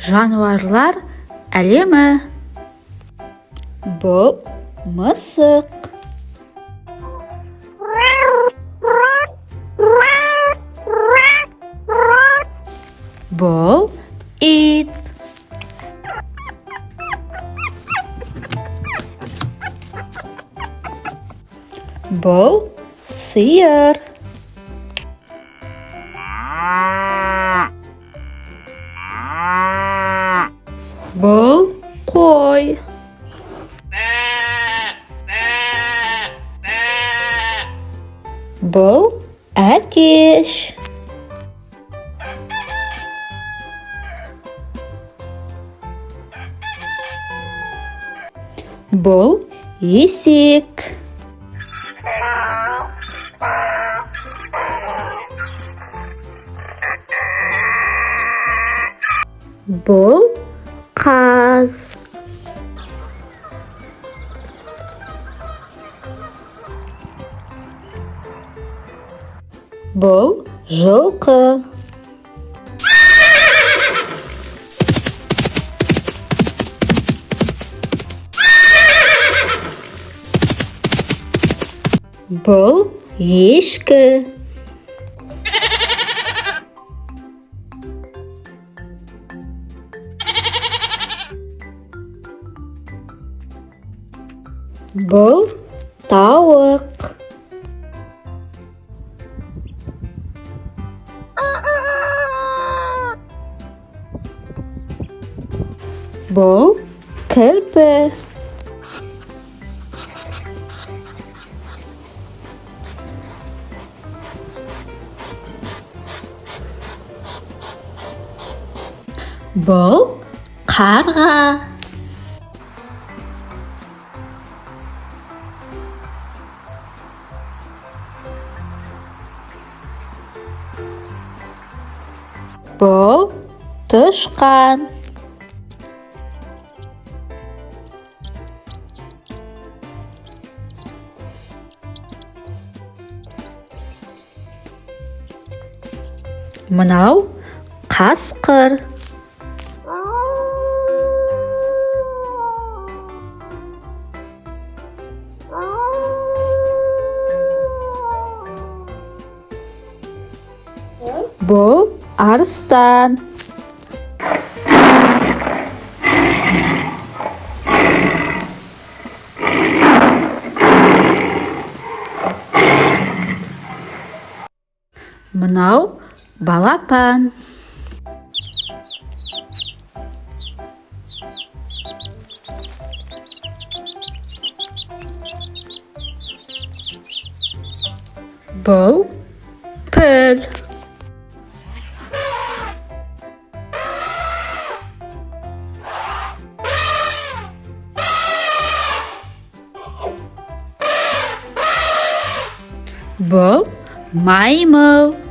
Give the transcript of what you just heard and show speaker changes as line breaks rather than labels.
жануарлар әлемі. Бұл мысық. Бұл ит. Бұл сиыр. Бұл қой. Бұл әтеш. Бұл есек. Бұл қаз. Бұл жылқы. Бұл ешкі. Бұл тауық. Бұл кірпі. Бұл қарға. Бұл тышқан. Мынау қасқыр. Бұл арыстан. Мынау балапан. Бұл піл. Бұл маймыл.